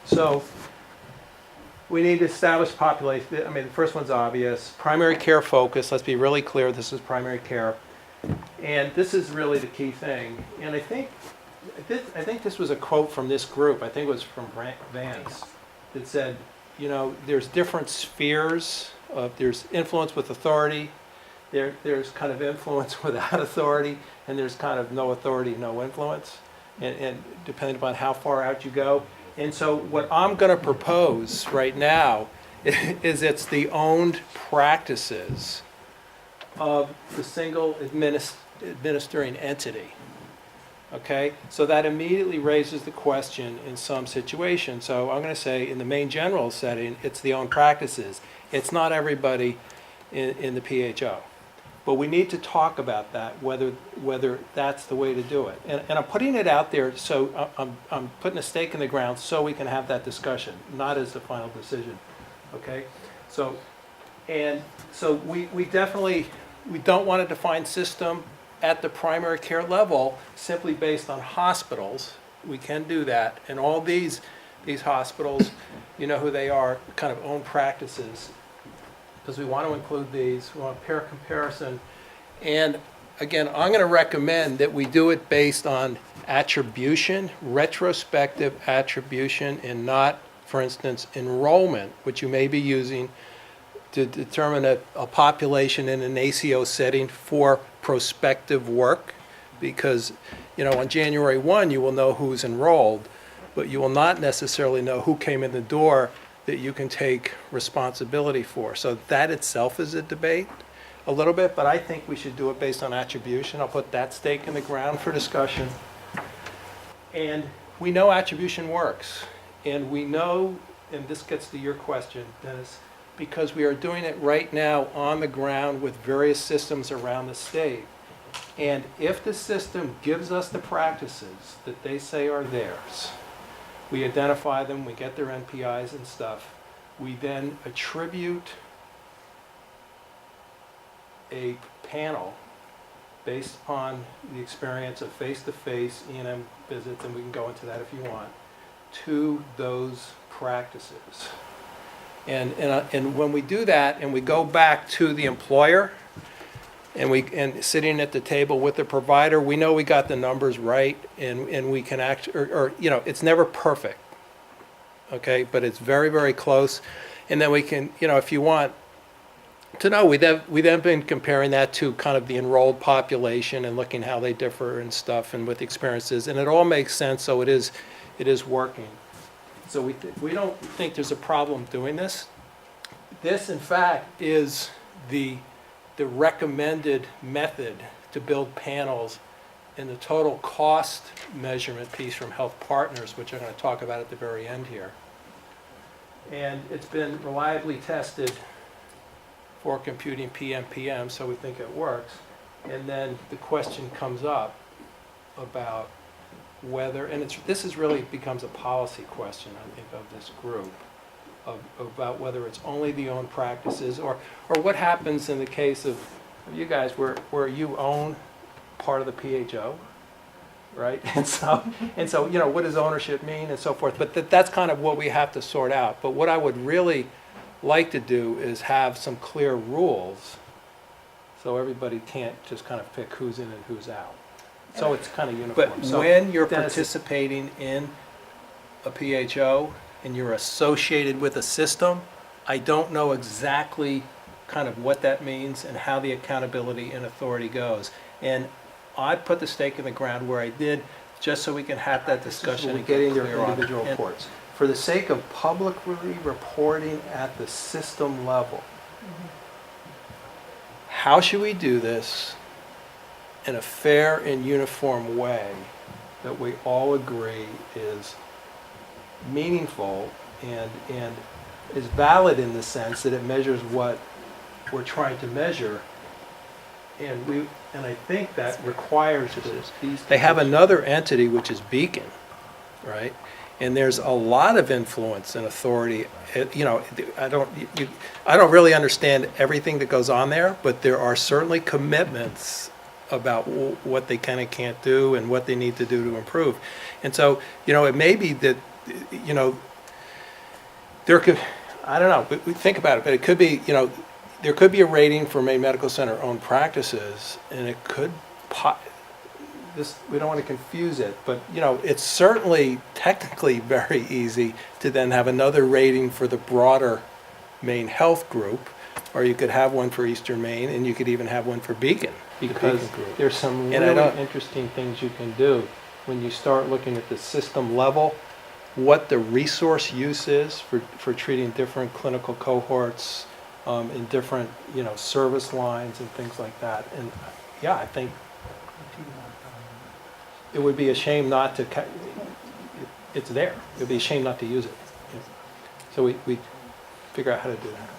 So we need to establish population. I mean, the first one's obvious. Primary care focus. Let's be really clear. This is primary care, and this is really the key thing. And I think this was a quote from this group. I think it was from Vance that said, you know, there's different spheres. There's influence with authority. There's kind of influence without authority, and there's kind of no authority, no influence, and depending upon how far out you go. And so what I'm going to propose right now is it's the owned practices of the single administering entity. Okay, so that immediately raises the question in some situations. So I'm going to say in the main general setting, it's the own practices. It's not everybody in the PHO. But we need to talk about that, whether that's the way to do it. And I'm putting it out there, so I'm putting a stake in the ground so we can have that discussion, not as the final decision. Okay, so we definitely don't want a defined system at the primary care level simply based on hospitals. We can do that, and all these hospitals, you know who they are, kind of own practices, because we want to include these. We want pair comparison, and again, I'm going to recommend that we do it based on attribution, retrospective attribution, and not, for instance, enrollment, which you may be using to determine a population in an ACO setting for prospective work, because, you know, on January 1 you will know who's enrolled, but you will not necessarily know who came in the door that you can take responsibility for. So that itself is a debate a little bit, but I think we should do it based on attribution. I'll put that stake in the ground for discussion. And we know attribution works, and we know, and this gets to your question, Dennis, because we are doing it right now on the ground with various systems around the state. And if the system gives us the practices that they say are theirs, we identify them, we get their NPIs and stuff, we then attribute a panel based upon the experience of face-to-face E&M visits, and we can go into that if you want, to those practices. And when we do that, and we go back to the employer, and sitting at the table with the provider, we know we got the numbers right, and we can act, or you know, it's never perfect, okay, but it's very, very close. And then we can, you know, if you want to know, we then been comparing that to kind of the enrolled population and looking how they differ and stuff, and with experiences, and it all makes sense. So it is working. So we don't think there's a problem doing this. This, in fact, is the recommended method to build panels in the total cost measurement piece from Health Partners, which I'm going to talk about at the very end here. And it's been reliably tested for computing PMPM, so we think it works. And then the question comes up about whether, and this really becomes a policy question, I think, of this group, about whether it's only the own practices, or what happens in the case of you guys where you own part of the PHO, right? And so you know, what does ownership mean and so forth, but that's kind of what we have to sort out. But what I would really like to do is have some clear rules so everybody can't just kind of pick who's in and who's out. So it's kind of uniform. But so when you're participating in a PHO and you're associated with a system, I don't know exactly kind of what that means and how the accountability and authority goes. And I put the stake in the ground where I did, just so we can have that discussion and get their individual reports. For the sake of publicly reporting at the system level, how should we do this in a fair and uniform way that we all agree is meaningful and is valid in the sense that it measures what we're trying to measure? And I think that requires these. They have another entity, which is Beacon, right? And there's a lot of influence and authority. You know, I don't really understand everything that goes on there, but there are certainly commitments about what they can and can't do and what they need to do to improve. And so, you know, it may be that, you know, there could, I don't know, but we think about it, but it could be, you know, there could be a rating for Maine Medical Center owned practices, and it could, we don't want to confuse it, but, you know, it's certainly technically very easy to then have another rating for the broader Maine Health Group, or you could have one for Eastern Maine, and you could even have one for Beacon. Because there's some really interesting things you can do when you start looking at the system level, what the resource use is for treating different clinical cohorts in different, you know, service lines and things like that. And yeah, I think it would be a shame not to, it's there. It would be a shame not to use it. So we figure out how to do that.